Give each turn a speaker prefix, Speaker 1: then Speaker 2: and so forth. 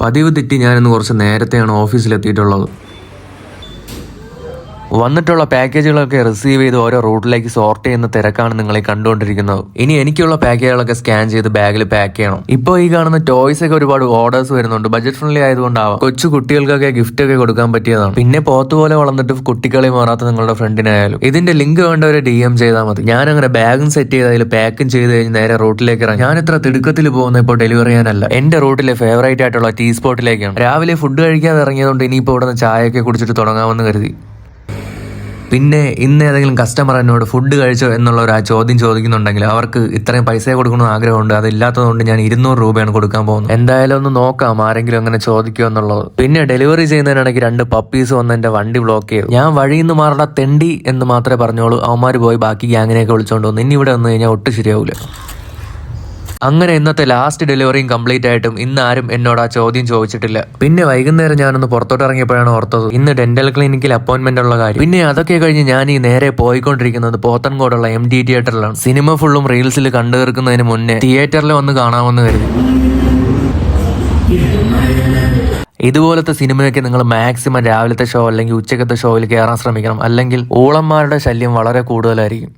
Speaker 1: പതിവ് തെറ്റി ഞാനിന്ന് കുറച്ച് നേരത്തെയാണ് ഓഫീസിലെത്തിയിട്ടുള്ളത്. വന്നിട്ടുള്ള പാക്കേജുകളൊക്കെ റിസീവ് ചെയ്ത് ഓരോ റൂട്ടിലേക്ക് സോർട്ട് ചെയ്യുന്ന തിരക്കാണ് നിങ്ങളെ കണ്ടുകൊണ്ടിരിക്കുന്നത്. ഇനി എനിക്കുള്ള പാക്കേജുകളൊക്കെ സ്കാൻ ചെയ്ത് ബാഗിൽ പാക്ക് ചെയ്യണം. ഇപ്പോൾ ഈ കാണുന്ന ടോയ്സ് ഒക്കെ ഒരുപാട് ഓർഡേഴ്സ് വരുന്നുണ്ട്. ബജറ്റ് ഫ്രണ്ട്ലി ആയതുകൊണ്ടാവാം കൊച്ചു കുട്ടികൾക്കൊക്കെ ഗിഫ്റ്റ് ഒക്കെ കൊടുക്കാൻ പറ്റിയതാണ്. പിന്നെ പോത്തുപോലെ വളർന്നിട്ട് കുട്ടികളെ മാറാത്ത നിങ്ങളുടെ ഫ്രണ്ടിനായാലും ഇതിന്റെ ലിങ്ക് വേണ്ടവരെ DM ചെയ്താൽ മതി. ഞാൻ അങ്ങനെ ബാഗും സെറ്റ് ചെയ്ത് അതിൽ പാക്കും ചെയ്ത് കഴിഞ്ഞ് നേരെ റൂട്ടിലേക്ക് ഇറങ്ങി. ഞാൻ ഇത്ര തിടുക്കത്തിൽ പോകുന്ന ഇപ്പോൾ ഡെലിവറി ചെയ്യാനല്ല, എന്റെ റൂട്ടിലെ ഫേവറേറ്റ് ആയിട്ടുള്ള ടീ സ്പോട്ടിലേക്കാണ്. രാവിലെ ഫുഡ് കഴിക്കാതെ ഇറങ്ങിയതുകൊണ്ട് ഇനിയിപ്പോൾ ഇവിടെ നിന്ന് ചായയൊക്കെ കുടിച്ചിട്ട് തുടങ്ങാമെന്ന് കരുതി. പിന്നെ ഇന്ന് ഏതെങ്കിലും കസ്റ്റമർ എന്നോട് ഫുഡ് കഴിച്ചോ എന്നുള്ള ഒരു ചോദ്യം ചോദിക്കുന്നുണ്ടെങ്കിൽ അവർക്ക് ഇത്രയും പൈസ കൊടുക്കണമെന്ന് ആഗ്രഹമുണ്ട്. അതില്ലാത്തതുകൊണ്ട് ഞാൻ 200 രൂപയാണ് കൊടുക്കാൻ പോകുന്നത്. എന്തായാലും ഒന്ന് നോക്കാം ആരെങ്കിലും അങ്ങനെ ചോദിക്കുമോ എന്നുള്ളത്. പിന്നെ ഡെലിവറി ചെയ്യുന്നതിനിടയ്ക്ക് 2 പപ്പീസ് വന്ന് എന്റെ വണ്ടി ബ്ലോക്ക് ചെയ്തു. ഞാൻ വഴിയിൽ നിന്ന് മാറണ തെണ്ടി എന്ന് മാത്രമേ പറഞ്ഞോളൂ. അവന്മാർ പോയി ബാക്കി ഗ്യാങ്ങിനെയൊക്കെ വിളിച്ചോണ്ട് വന്നു. ഇനി ഇവിടെ വന്നു കഴിഞ്ഞാൽ ഒട്ടും ശരിയാവൂല. അങ്ങനെ ഇന്നത്തെ ലാസ്റ്റ് ഡെലിവറിയും കംപ്ലീറ്റ് ആയിട്ടും ഇന്ന് ആരും എന്നോട് ആ ചോദ്യം ചോദിച്ചിട്ടില്ല. പിന്നെ വൈകുന്നേരം ഞാനൊന്ന് പുറത്തോട്ട് ഇറങ്ങിയപ്പോഴാണ് ഓർത്തത് ഇന്ന് ഡെന്റൽ ക്ലിനിക്കിൽ അപ്പോയിന്റ്മെന്റ് ഉള്ള കാര്യം. പിന്നെ അതൊക്കെ കഴിഞ്ഞ് ഞാൻ ഈ നേരെ പോയിക്കൊണ്ടിരിക്കുന്നത് പോത്തൻകോടുള്ള MD തിയേറ്ററിലാണ്. സിനിമ ഫുള്ളും റീൽസിൽ കണ്ടു തീർക്കുന്നതിന് മുന്നേ തിയേറ്ററിൽ വന്ന് കാണാമെന്ന് കരുതി. ഇതുപോലത്തെ സിനിമയൊക്കെ നിങ്ങൾ മാക്സിമം രാവിലത്തെ ഷോ അല്ലെങ്കിൽ ഉച്ചക്കത്തെ ഷോയിൽ കയറാൻ ശ്രമിക്കണം. അല്ലെങ്കിൽ ഊളന്മാരുടെ ശല്യം വളരെ കൂടുതലായിരിക്കും.